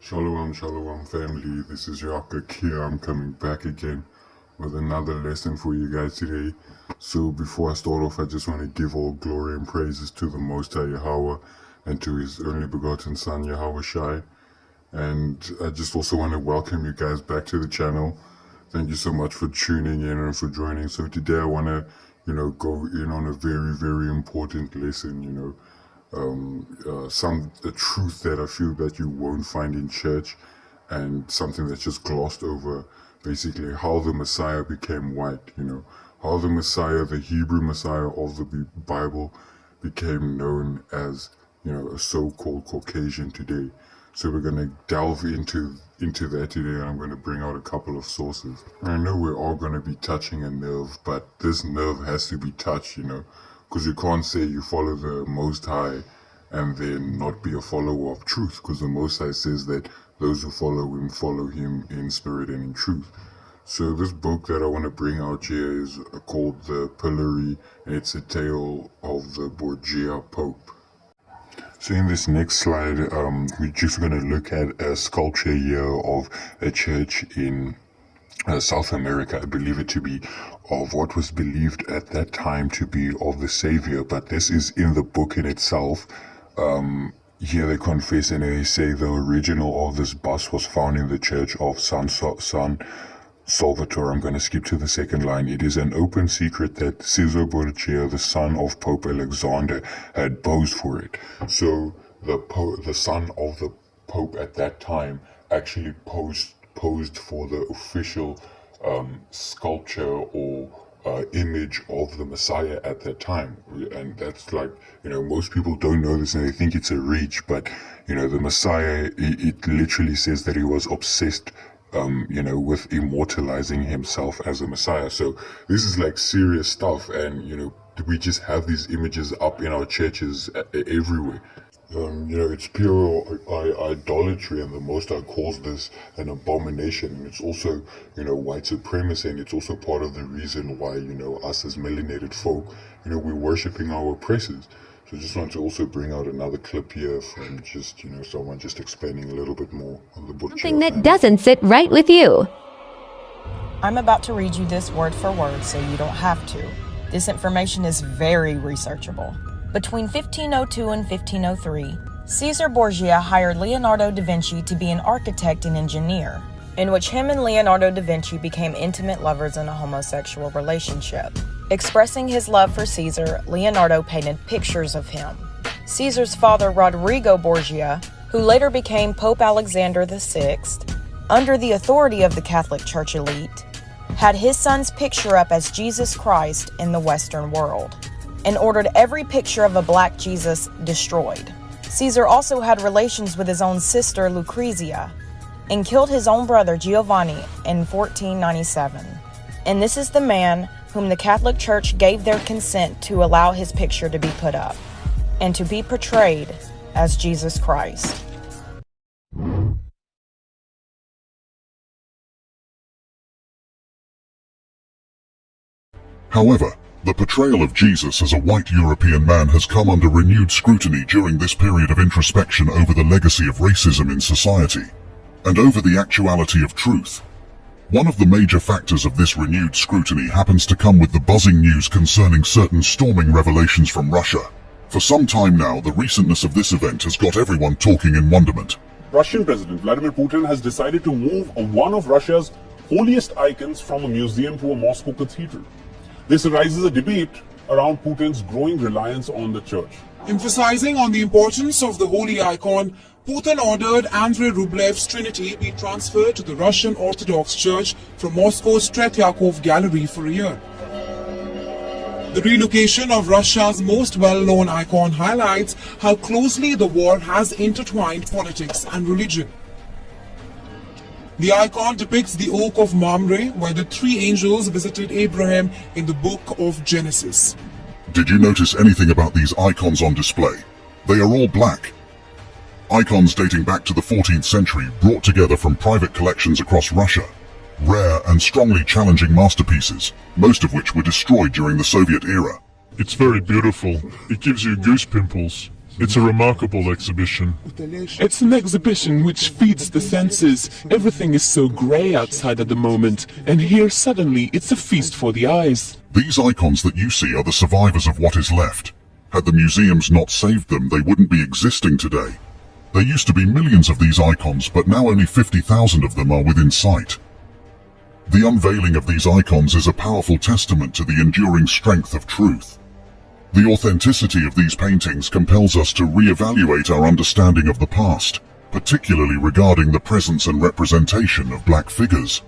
Shalom, shalom family, this is YHWH here. I'm coming back again with another lesson for you guys today. So before I start off, I just want to give all glory and praises to the Most High Yahweh and to His only begotten Son YAHAWASHI. And I just also want to welcome you guys back to the channel. Thank you so much for tuning in and for joining. So today I want to, go in on a very, very important lesson, a truth that I feel that you won't find in church, and something that's just glossed over, basically how the Messiah became white, how the Messiah, the Hebrew Messiah of the Bible, became known as, a so-called Caucasian today. So we're going to delve into that today, and I'm going to bring out a couple of sources. I know we're all going to be touching a nerve, but this nerve has to be touched, because you can't say you follow the Most High and then not be a follower of truth, because the Most High says that those who follow him in spirit and in truth. So this book that I want to bring out here is called The Pillory, and it's a tale of the Borgia Pope. So in this next slide, we're just going to look at a sculpture here of a church in South America. I believe it to be of what was believed at that time to be of the Savior, but this is in the book in itself. Here they confess and they say the original of this bust was found in the church of San Salvatore. I'm going to skip to the second line. It is an open secret that Caesar Borgia, the son of Pope Alexander, had posed for it. So the son of the Pope at that time actually posed for the official sculpture or image of the Messiah at that time. And that's like, most people don't know this and they think it's a reach, but the Messiah, it literally says that he was obsessed with immortalizing himself as a Messiah. So this is like serious stuff, and we just have these images up in our churches everywhere. It's pure idolatry, and the Most High calls this an abomination. And it's also, white supremacy, and it's also part of the reason why, us as melanated folk, we're worshipping our oppressors. So I just want to also bring out another clip here from just, someone just explaining a little bit more on the book. Something that doesn't sit right with you. I'm about to read you this word for word so you don't have to. This information is very researchable. Between 1502 and 1503, Caesar Borgia hired Leonardo da Vinci to be an architect and engineer, in which him and Leonardo da Vinci became intimate lovers in a homosexual relationship. Expressing his love for Caesar, Leonardo painted pictures of him. Caesar's father, Rodrigo Borgia, who later became Pope Alexander VI, under the authority of the Catholic Church elite, had his son's picture up as Jesus Christ in the Western world, and ordered every picture of a black Jesus destroyed. Caesar also had relations with his own sister Lucrezia, and killed his own brother Giovanni in 1497. And this is the man whom the Catholic Church gave their consent to allow his picture to be put up, and to be portrayed as Jesus Christ. However, the portrayal of Jesus as a white European man has come under renewed scrutiny during this period of introspection over the legacy of racism in society, and over the actuality of truth. One of the major factors of this renewed scrutiny happens to come with the buzzing news concerning certain storming revelations from Russia. For some time now, the recentness of this event has got everyone talking in wonderment. Russian President Vladimir Putin has decided to move one of Russia's holiest icons from a museum to a Moscow cathedral. This arises a debate around Putin's growing reliance on the church. Emphasizing on the importance of the holy icon, Putin ordered Andrei Rublev's Trinity be transferred to the Russian Orthodox Church from Moscow's Tretyakov Gallery for a year. The relocation of Russia's most well-known icon highlights how closely the war has intertwined politics and religion. The icon depicts the Oak of Mamre, where the three angels visited Abraham in the book of Genesis. Did you notice anything about these icons on display? They are all black. Icons dating back to the 14th century, brought together from private collections across Russia. Rare and strongly challenging masterpieces, most of which were destroyed during the Soviet era. It's very beautiful. It gives you goose pimples. It's a remarkable exhibition. It's an exhibition which feeds the senses. Everything is so grey outside at the moment, and here suddenly it's a feast for the eyes. These icons that you see are the survivors of what is left. Had the museums not saved them, they wouldn't be existing today. There used to be millions of these icons, but now only 50,000 of them are within sight. The unveiling of these icons is a powerful testament to the enduring strength of truth. The authenticity of these paintings compels us to re-evaluate our understanding of the past, particularly regarding the presence and representation of black figures.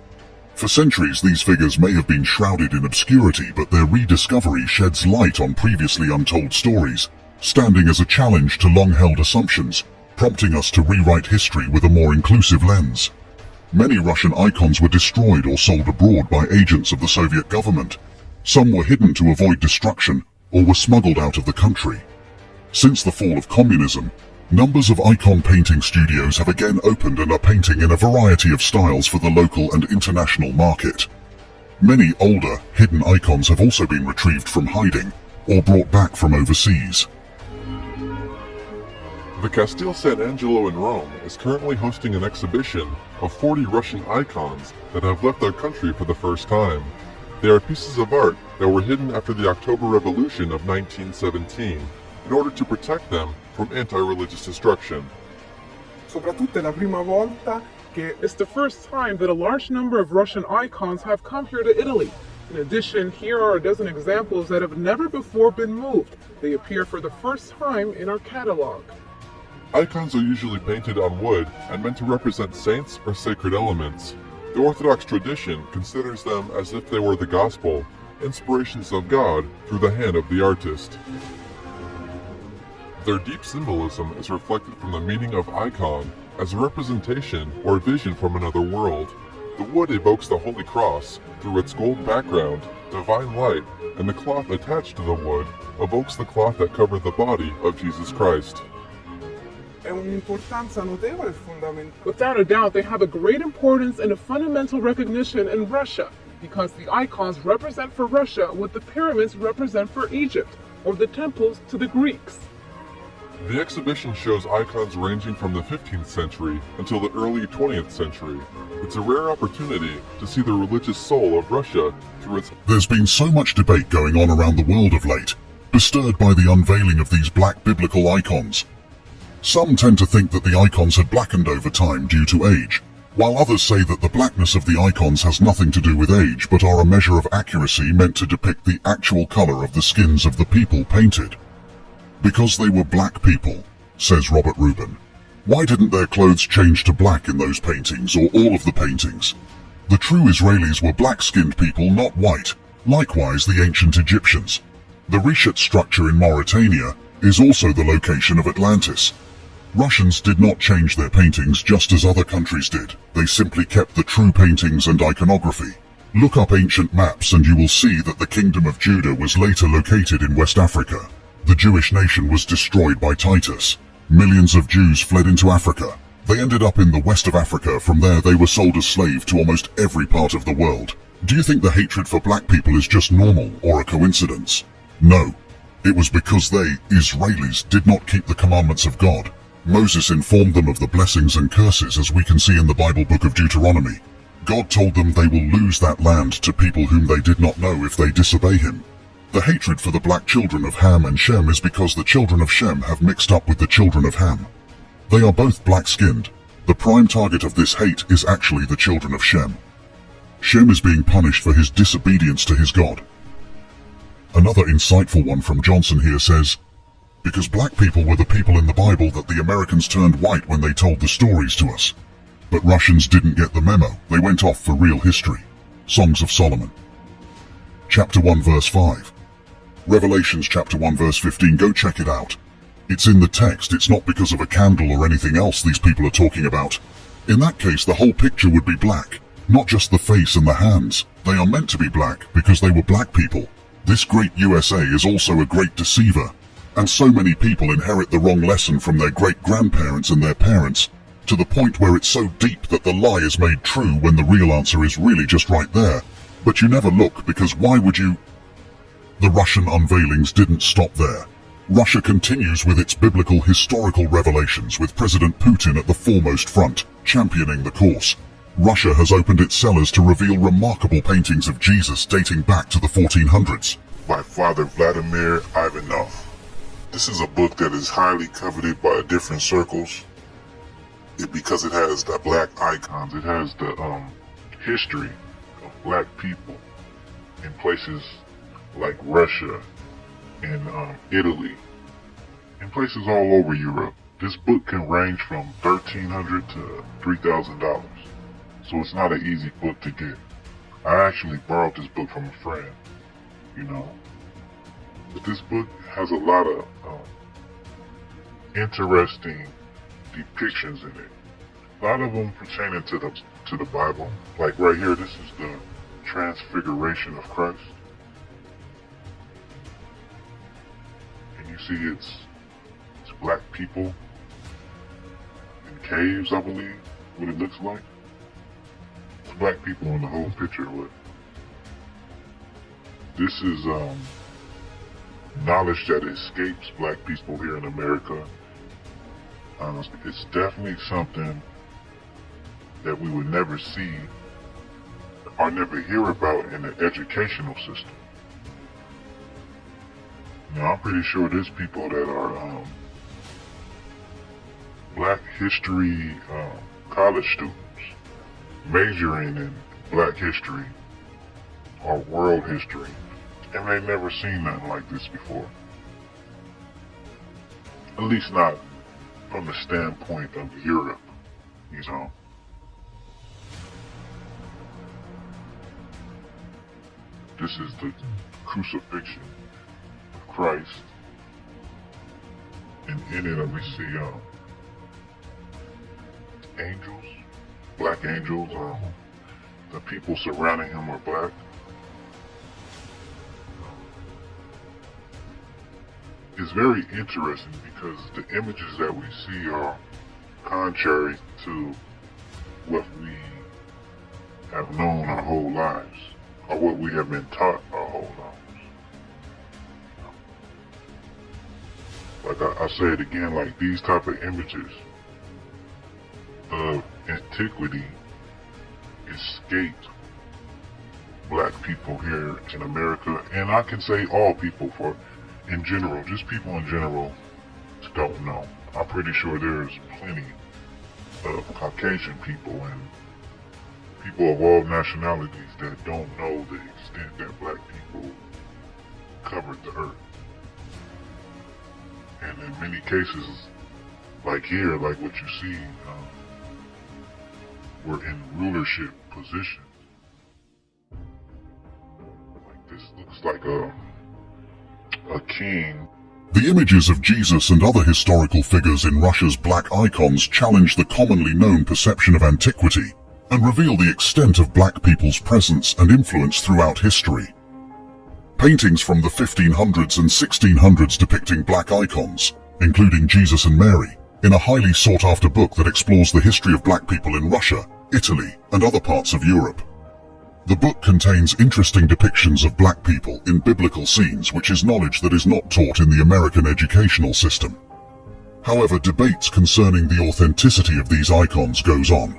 For centuries, these figures may have been shrouded in obscurity, but their rediscovery sheds light on previously untold stories, standing as a challenge to long-held assumptions, prompting us to rewrite history with a more inclusive lens. Many Russian icons were destroyed or sold abroad by agents of the Soviet government. Some were hidden to avoid destruction, or were smuggled out of the country. Since the fall of communism, numbers of icon painting studios have again opened and are painting in a variety of styles for the local and international market. Many older, hidden icons have also been retrieved from hiding, or brought back from overseas. The Castel Sant'Angelo in Rome is currently hosting an exhibition of 40 Russian icons that have left their country for the first time. They are pieces of art that were hidden after the October Revolution of 1917 in order to protect them from anti-religious destruction. Soprattutto è la prima volta che It's the first time that a large number of Russian icons have come here to Italy. In addition, here are a dozen examples that have never before been moved. They appear for the first time in our catalog. Icons are usually painted on wood and meant to represent saints or sacred elements. The Orthodox tradition considers them as if they were the gospel, inspirations of God through the hand of the artist. Their deep symbolism is reflected from the meaning of icon as a representation or vision from another world. The wood evokes the Holy Cross through its gold background, divine light, and the cloth attached to the wood evokes the cloth that covered the body of Jesus Christ. è un'importanza notevole e fondamentale. Without a doubt, they have a great importance and a fundamental recognition in Russia, because the icons represent for Russia what the pyramids represent for Egypt, or the temples to the Greeks. The exhibition shows icons ranging from the 15th century until the early 20th century. It's a rare opportunity to see the religious soul of Russia through its... There's been so much debate going on around the world of late, bestirred by the unveiling of these black biblical icons. Some tend to think that the icons had blackened over time due to age, while others say that the blackness of the icons has nothing to do with age but are a measure of accuracy meant to depict the actual color of the skins of the people painted. Because they were black people, says Robert Rubin. Why didn't their clothes change to black in those paintings or all of the paintings? The true Israelis were black-skinned people, not white. Likewise, the ancient Egyptians. The Rishat structure in Mauritania is also the location of Atlantis. Russians did not change their paintings just as other countries did. They simply kept the true paintings and iconography. Look up ancient maps and you will see that the Kingdom of Judah was later located in West Africa. The Jewish nation was destroyed by Titus. Millions of Jews fled into Africa. They ended up in the west of Africa. From there they were sold as slaves to almost every part of the world. Do you think the hatred for black people is just normal or a coincidence? No. It was because they, Israelis, did not keep the commandments of God. Moses informed them of the blessings and curses, as we can see in the Bible book of Deuteronomy. God told them they will lose that land to people whom they did not know if they disobey him. The hatred for the black children of Ham and Shem is because the children of Shem have mixed up with the children of Ham. They are both black-skinned. The prime target of this hate is actually the children of Shem. Shem is being punished for his disobedience to his God. Another insightful one from Johnson here says, because black people were the people in the Bible that the Americans turned white when they told the stories to us. But Russians didn't get the memo. They went off for real history. Songs of Solomon. Chapter 1 verse 5. Revelations chapter 1 verse 15. Go check it out. It's in the text. It's not because of a candle or anything else these people are talking about. In that case, the whole picture would be black. Not just the face and the hands. They are meant to be black because they were black people. This great USA is also a great deceiver. And so many people inherit the wrong lesson from their great-grandparents and their parents, to the point where it's so deep that the lie is made true when the real answer is really just right there. But you never look, because why would you? The Russian unveilings didn't stop there. Russia continues with its biblical historical revelations, with President Putin at the foremost front, championing the course. Russia has opened its cellars to reveal remarkable paintings of Jesus dating back to the 1400s. By Father Vladimir Ivanov. This is a book that is highly coveted by different circles because it has the black icons. It has the history of black people in places like Russia and Italy, and places all over Europe. This book can range from $1,300 to $3,000, so it's not an easy book to get. I actually borrowed this book from a friend, you know. But this book has a lot of interesting depictions in it. A lot of them pertaining to the Bible. Like right here, this is the Transfiguration of Christ. And you see it's black people in caves, I believe, what it looks like. It's black people in the whole picture. But this is knowledge that escapes black people here in America. It's definitely something that we would never see or never hear about in the educational system. Now, I'm pretty sure there's people that are black history college students majoring in black history or world history, and they've never seen nothing like this before. At least not from the standpoint of Europe, you know. This is the crucifixion of Christ, and in it we see angels, black angels. The people surrounding him are black. It's very interesting because the images that we see are contrary to what we have known our whole lives, or what we have been taught our whole lives. Like I say it again, like these type of images of antiquity escaped black people here in America, and I can say all people, for in general, just people in general don't know. I'm pretty sure there's plenty of Caucasian people and people of all nationalities that don't know the extent that black people covered the earth. And in many cases, like here, like what you see, we're in rulership positions. Like this looks like a king. The images of Jesus and other historical figures in Russia's black icons challenge the commonly known perception of antiquity and reveal the extent of black people's presence and influence throughout history. Paintings from the 1500s and 1600s depicting black icons, including Jesus and Mary, in a highly sought-after book that explores the history of black people in Russia, Italy, and other parts of Europe. The book contains interesting depictions of black people in biblical scenes, which is knowledge that is not taught in the American educational system. However, debates concerning the authenticity of these icons goes on.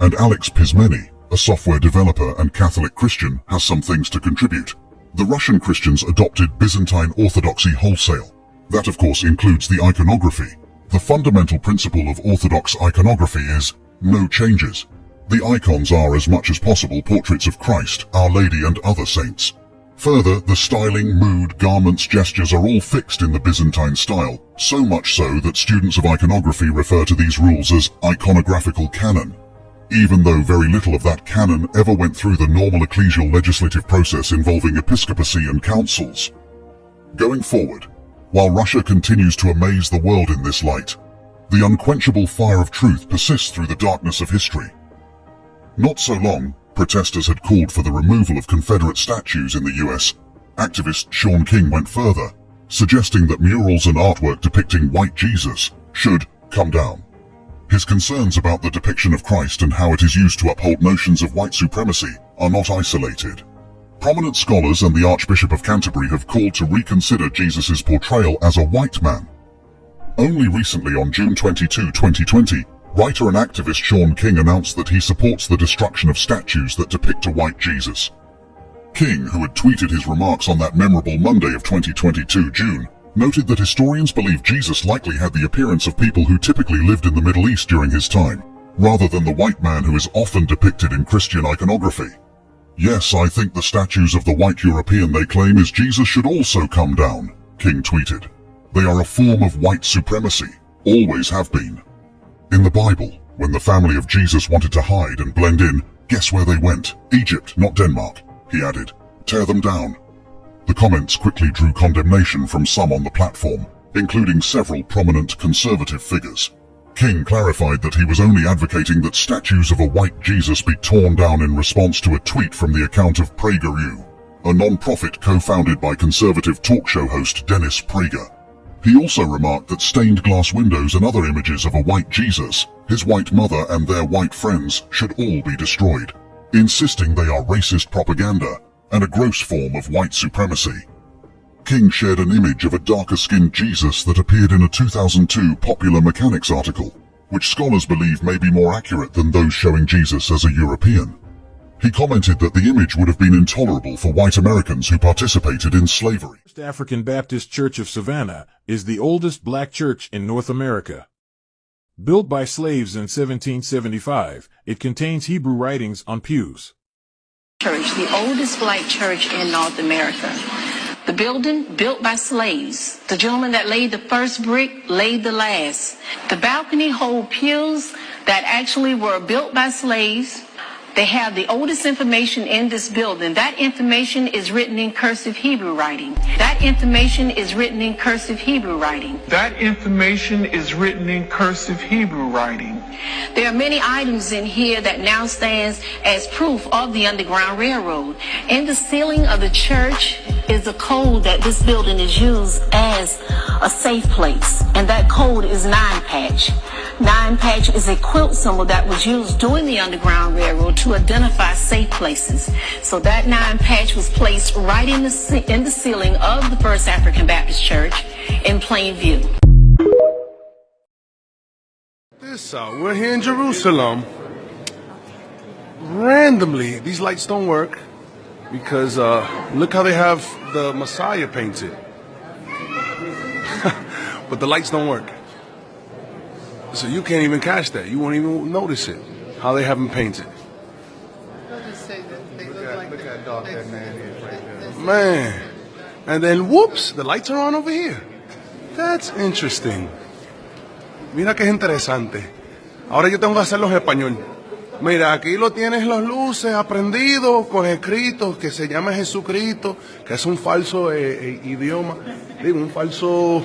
And Alex Pismeni, a software developer and Catholic Christian, has some things to contribute. The Russian Christians adopted Byzantine Orthodoxy wholesale. That, of course, includes the iconography. The fundamental principle of Orthodox iconography is no changes. The icons are as much as possible portraits of Christ, Our Lady, and other saints. Further, the styling, mood, garments, gestures are all fixed in the Byzantine style, so much so that students of iconography refer to these rules as iconographical canon, even though very little of that canon ever went through the normal ecclesial legislative process involving episcopacy and councils. Going forward, while Russia continues to amaze the world in this light, the unquenchable fire of truth persists through the darkness of history. Not so long, protesters had called for the removal of Confederate statues in the US. Activist Sean King went further, suggesting that murals and artwork depicting white Jesus should come down. His concerns about the depiction of Christ and how it is used to uphold notions of white supremacy are not isolated. Prominent scholars and the Archbishop of Canterbury have called to reconsider Jesus' portrayal as a white man. Only recently, on June 22, 2020, writer and activist Sean King announced that he supports the destruction of statues that depict a white Jesus. King, who had tweeted his remarks on that memorable Monday of 2022 June, noted that historians believe Jesus likely had the appearance of people who typically lived in the Middle East during his time, rather than the white man who is often depicted in Christian iconography. Yes, I think the statues of the white European they claim is Jesus should also come down, King tweeted. They are a form of white supremacy, always have been. In the Bible, when the family of Jesus wanted to hide and blend in, guess where they went? Egypt, not Denmark, he added. Tear them down. The comments quickly drew condemnation from some on the platform, including several prominent conservative figures. King clarified that he was only advocating that statues of a white Jesus be torn down in response to a tweet from the account of PragerU, a non-profit co-founded by conservative talk show host Dennis Prager. He also remarked that stained glass windows and other images of a white Jesus, his white mother and their white friends should all be destroyed, insisting they are racist propaganda and a gross form of white supremacy. King shared an image of a darker-skinned Jesus that appeared in a 2002 Popular Mechanics article, which scholars believe may be more accurate than those showing Jesus as a European. He commented that the image would have been intolerable for white Americans who participated in slavery. The African Baptist Church of Savannah is the oldest black church in North America. Built by slaves in 1775, it contains Hebrew writings on pews. Church, the oldest black church in North America. The building built by slaves. The gentleman that laid the first brick laid the last. The balcony hold pews that actually were built by slaves. They have the oldest information in this building. That information is written in cursive Hebrew writing. That information is written in cursive Hebrew writing. That information is written in cursive Hebrew writing. There are many items in here that now stands as proof of the Underground Railroad. In the ceiling of the church is a code that this building is used as a safe place, and that code is 9-patch. 9-patch is a quilt symbol that was used during the Underground Railroad to identify safe places. So that 9-patch was placed right in the ceiling of the First African Baptist Church in plain view. We're here in Jerusalem. Randomly, these lights don't work because look how they have the Messiah painted. But the lights don't work. So you can't even catch that. You won't even notice it, how they have them painted. Look how dark that man is right there. Man. And then, whoops, the lights are on over here. That's interesting. Mira que es interesante. Ahora yo tengo que hacerlo en español. Mira, aquí lo tienes las luces aprendidos con escritos que se llama Jesucristo, que es un falso idioma. Digo, un falso,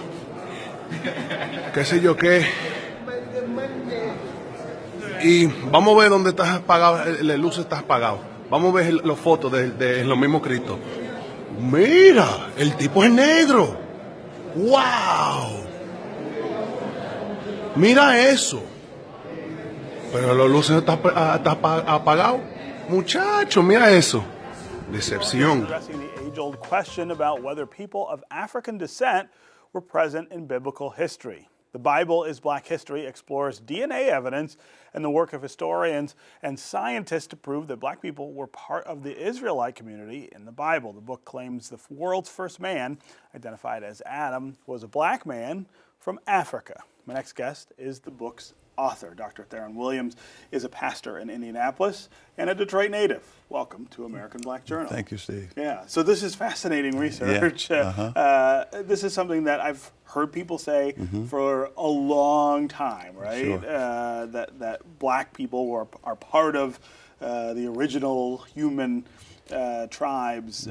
qué sé yo qué. Y vamos a ver dónde está apagado, la luz está apagado. Vamos a ver las fotos de los mismos Cristos. Mira, el tipo es negro. ¡Wow! Mira eso. Pero las luces está apagado. Muchacho, mira eso. Decepción. Addressing the age-old question about whether people of African descent were present in biblical history. The Bible is Black History explores DNA evidence and the work of historians and scientists to prove that black people were part of the Israelite community in the Bible. The book claims the world's first man, identified as Adam, was a black man from Africa. My next guest is the book's author. Dr. Theron Williams is a pastor in Indianapolis and a Detroit native. Welcome to American Black Journal. Thank you, Steve. Yeah, so this is fascinating research. Yeah. This is something that I've heard people say for a long time, right? Sure. That black people are part of the original human tribes,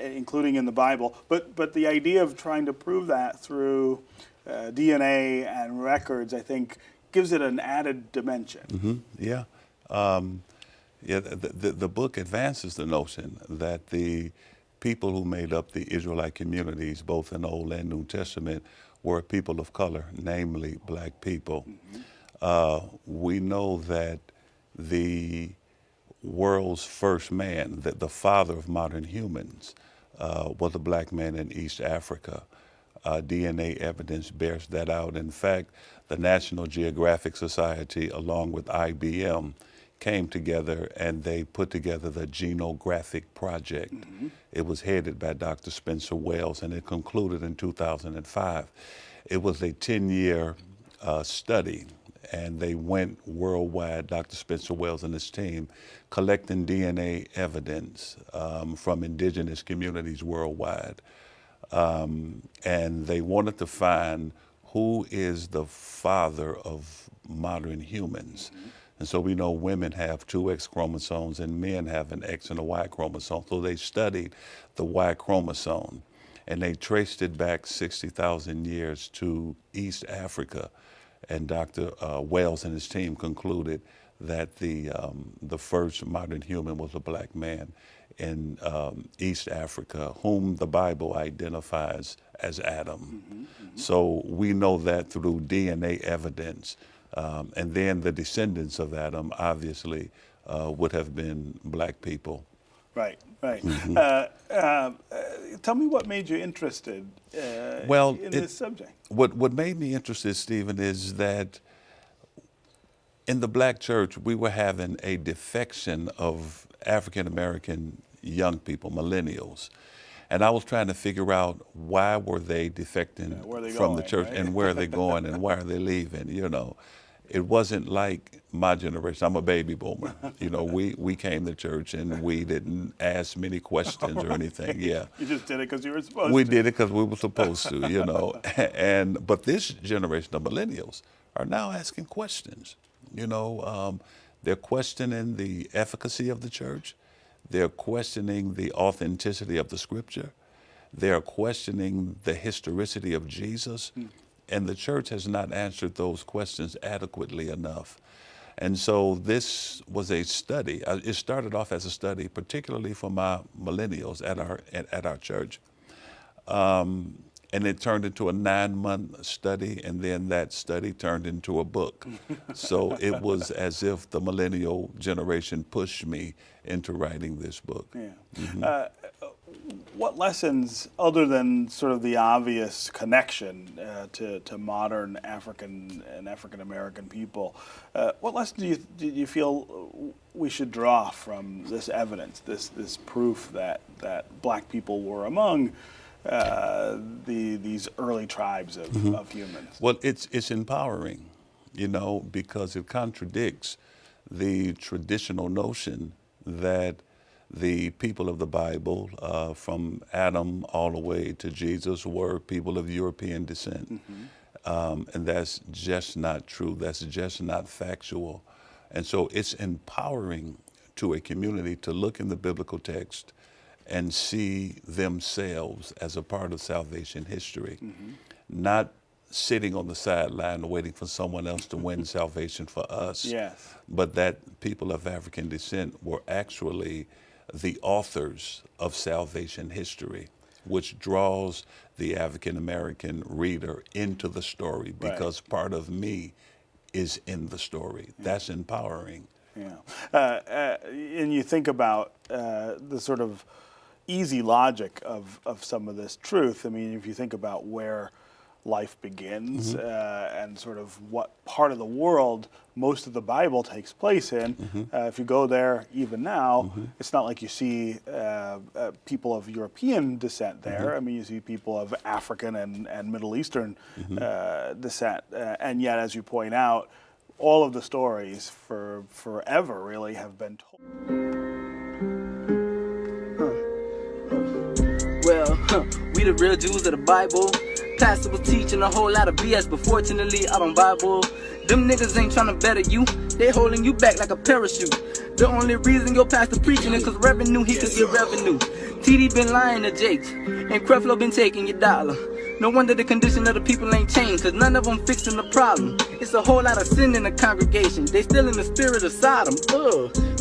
including in the Bible. But the idea of trying to prove that through DNA and records, I think, gives it an added dimension. Yeah. The book advances the notion that the people who made up the Israelite communities, both in the Old and New Testament, were people of color, namely black people. We know that the world's first man, that the father of modern humans, was a black man in East Africa. DNA evidence bears that out. In fact, the National Geographic Society, along with IBM, came together and they put together the Genographic Project. It was headed by Dr. Spencer Wells, and it concluded in 2005. It was a 10-year study, and they went worldwide, Dr. Spencer Wells and his team, collecting DNA evidence from indigenous communities worldwide. And they wanted to find who is the father of modern humans. And so we know women have 2 X chromosomes and men have an X and a Y chromosome. So they studied the Y chromosome and they traced it back 60,000 years to East Africa. And Dr. Wells and his team concluded that the first modern human was a black man in East Africa, whom the Bible identifies as Adam. So we know that through DNA evidence. And then the descendants of Adam, obviously, would have been black people. Right, right. Tell me what made you interested in this subject. What made me interested, Stephen, is that in the black church, we were having a defection of African-American young people, millennials. And I was trying to figure out why were they defecting from the church, right? And where are they going and why are they leaving, you know. It wasn't like my generation. I'm a baby boomer. You know, we came to church and we didn't ask many questions or anything. Yeah. You just did it because you were supposed to. We did it because we were supposed to, you know. But this generation of millennials are now asking questions. You know, they're questioning the efficacy of the church. They're questioning the authenticity of the scripture. They're questioning the historicity of Jesus. And the church has not answered those questions adequately enough. And so this was a study. It started off as a study, particularly for my millennials at our church. And it turned into a 9-month study, and then that study turned into a book. So it was as if the millennial generation pushed me into writing this book. Yeah. What lessons, other than sort of the obvious connection to modern African and African American people, what lessons do you feel we should draw from this evidence, this proof that black people were among these early tribes of humans? Well, it's empowering, you know, because it contradicts the traditional notion that the people of the Bible, from Adam all the way to Jesus, were people of European descent. And that's just not true. That's just not factual. And so it's empowering to a community to look in the biblical text and see themselves as a part of salvation history, not sitting on the sideline waiting for someone else to win salvation for us, but that people of African descent were actually the authors of salvation history, which draws the African-American reader into the story because part of me is in the story. That's empowering. Yeah. And you think about the sort of easy logic of some of this truth. I mean, if you think about where life begins and sort of what part of the world most of the Bible takes place in, if you go there even now, it's not like you see people of European descent there. I mean, you see people of African and Middle Eastern descent. And yet, as you point out, all of the stories for forever really have been told. Well, we the real Jews of the Bible. Pastor was teaching a whole lot of BS, but fortunately I don't Bible. Them niggas ain't trying to better you, they holding you back like a parachute. The only reason your pastor preaching is cause revenue, he could get revenue. TD been lying to Jakes, and Creflo been taking your dollar. No wonder the condition of the people ain't changed, cause none of them fixing the problem. It's a whole lot of sin in the congregation. They still in the spirit of Sodom.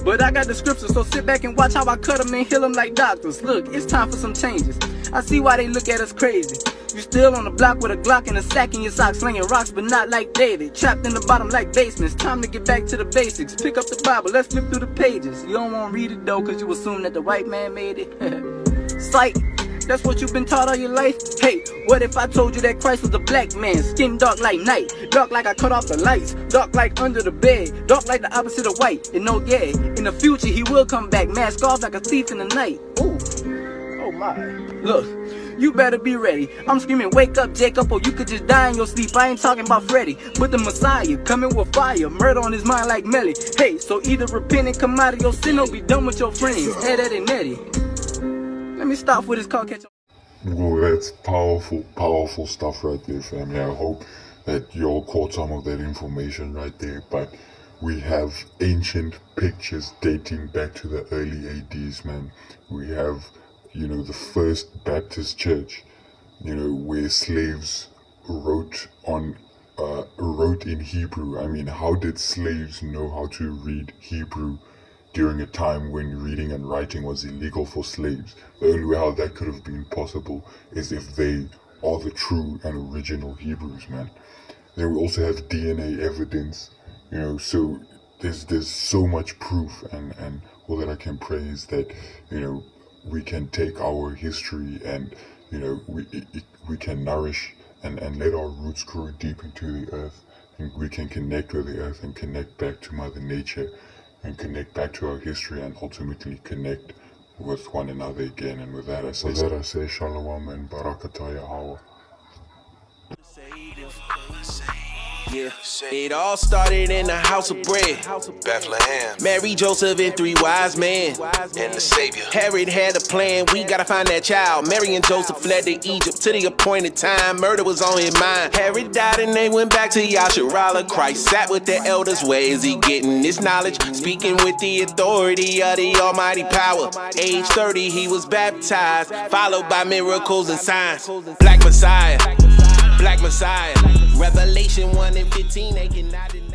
But I got the scripture, so sit back and watch how I cut them and heal them like doctors. Look, it's time for some changes. I see why they look at us crazy. You still on the block with a Glock and a sack in your socks, slinging rocks, but not like David. Trapped in the bottom like basements. Time to get back to the basics. Pick up the Bible, let's flip through the pages. You don't want to read it though, cause you assume that the white man made it. Psych. That's what you've been taught all your life? Hey, what if I told you that Christ was a black man? Skin dark like night, dark like I cut off the lights, dark like under the bed, dark like the opposite of white. And no, yeah, in the future he will come back, mask off like a thief in the night. Ooh, oh my. Look, you better be ready. I'm screaming, wake up, Jacob, or you could just die in your sleep. I ain't talking about Freddy, but the Messiah coming with fire, murder on his mind like Melly. Hey, so either repent and come out of your sin or be done with your friends. Eddie and Eddie. Let me stop with this call catch up. Well, that's powerful stuff right there, family. I hope that you all caught some of that information right there. But we have ancient pictures dating back to the early ADs, man. We have, the first Baptist church, where slaves wrote in Hebrew. I mean, how did slaves know how to read Hebrew during a time when reading and writing was illegal for slaves? The only way how that could have been possible is if they are the true and original Hebrews, man. Then we also have DNA evidence, so there's so much proof, and all that I can pray is that, we can take our history and, we can nourish and let our roots grow deep into the earth, and we can connect with the earth and connect back to Mother Nature and connect back to our history and ultimately connect with one another again. And with that I say Shalom and Barakatah Yahweh. Yeah, it all started in the house of bread, Bethlehem. Mary, Joseph, and 3 wise men, and the Savior. Herod had a plan, we gotta find that child. Mary and Joseph fled to Egypt to the appointed time. Murder was on his mind. Herod died and they went back to YHWH. Christ sat with the elders. Where is he getting this knowledge? Speaking with the authority of the almighty power. Age 30, he was baptized, followed by miracles and signs. Black Messiah. Revelation 1:15, they cannot deny.